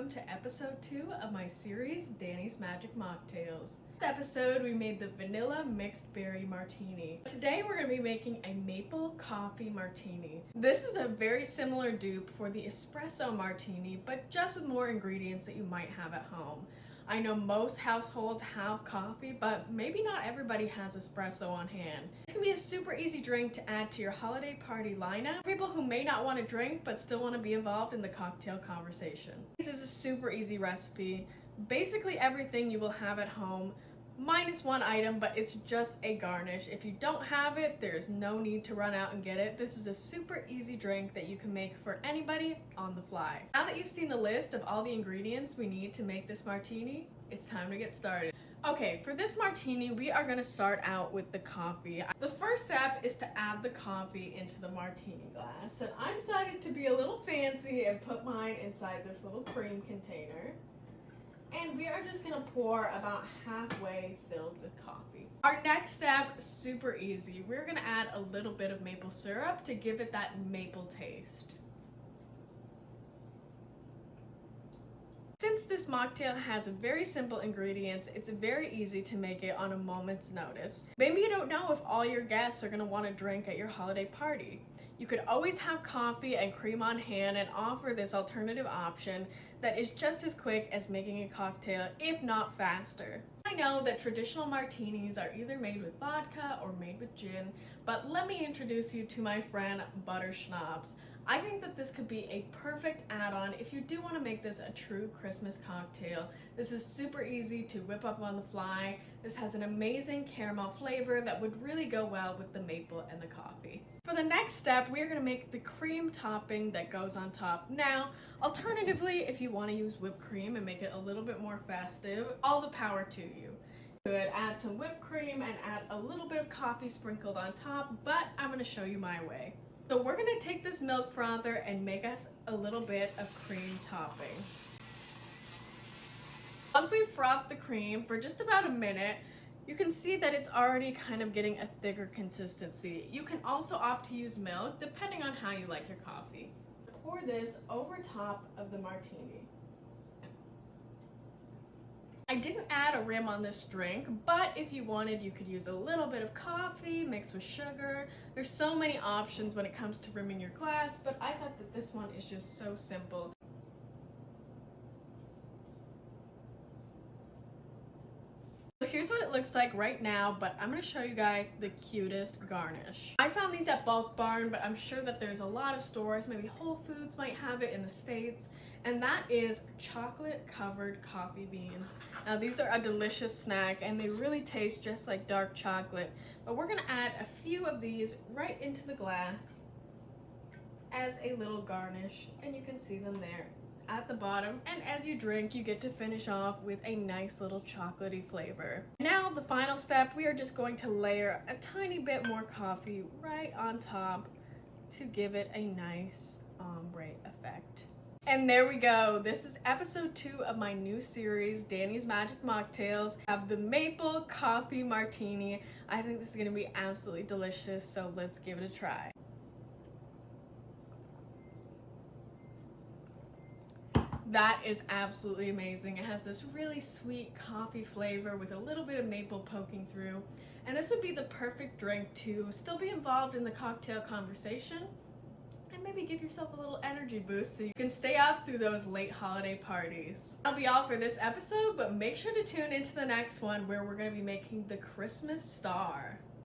to episode 2 of my series, Danny's Magic Mocktails. This episode, we made the vanilla mixed berry martini. Today, we're going to be making a maple coffee martini. This is a very similar dupe for the espresso martini, but just with more ingredients that you might have at home. I know most households have coffee, but maybe not everybody has espresso on hand. This can be a super easy drink to add to your holiday party lineup. People who may not want to drink, but still want to be involved in the cocktail conversation. This is a super easy recipe. Basically everything you will have at home, minus one item, but it's just a garnish. If you don't have it, there's no need to run out and get it. This is a super easy drink that you can make for anybody on the fly. Now that you've seen the list of all the ingredients we need to make this martini, it's time to get started. Okay, for this martini, we are gonna start out with the coffee. The first step is to add the coffee into the martini glass. And I decided to be a little fancy and put mine inside this little cream container. And we are just gonna pour about halfway filled with coffee. Our next step, super easy. We're gonna add a little bit of maple syrup to give it that maple taste. Since this mocktail has very simple ingredients, it's very easy to make it on a moment's notice. Maybe you don't know if all your guests are gonna wanna drink at your holiday party. You could always have coffee and cream on hand and offer this alternative option that is just as quick as making a cocktail, if not faster. I know that traditional martinis are either made with vodka or made with gin, but let me introduce you to my friend Butter Schnapps. I think that this could be a perfect add-on if you do want to make this a true Christmas cocktail. This is super easy to whip up on the fly. This has an amazing caramel flavor that would really go well with the maple and the coffee. For the next step, we are going to make the cream topping that goes on top. Now, alternatively, if you want to use whipped cream and make it a little bit more festive, all the power to you. You could add some whipped cream and add a little bit of coffee sprinkled on top, but I'm going to show you my way. So we're going to take this milk frother and make us a little bit of cream topping. Once we've frothed the cream for just about a minute, you can see that it's already kind of getting a thicker consistency. You can also opt to use milk depending on how you like your coffee. Pour this over top of the martini. I didn't add a rim on this drink, but if you wanted, you could use a little bit of coffee mixed with sugar. There's so many options when it comes to rimming your glass, but I thought that this one is just so simple. So here's what it looks like right now, but I'm going to show you guys the cutest garnish. I found these at Bulk Barn, but I'm sure that there's a lot of stores, maybe Whole Foods might have it in the States. And that is chocolate covered coffee beans. Now these are a delicious snack and they really taste just like dark chocolate. But we're gonna add a few of these right into the glass as a little garnish. And you can see them there at the bottom. And as you drink, you get to finish off with a nice little chocolatey flavor. Now the final step, we are just going to layer a tiny bit more coffee right on top to give it a nice ombre effect. And there we go. This is episode 2 of my new series, Danny's Magic Mocktails. I have the maple coffee martini. I think this is gonna be absolutely delicious, so let's give it a try. That is absolutely amazing. It has this really sweet coffee flavor with a little bit of maple poking through. And this would be the perfect drink to still be involved in the cocktail conversation and maybe give yourself a little energy boost so you can stay up through those late holiday parties. That'll be all for this episode, but make sure to tune into the next one where we're going to be making the Christmas star.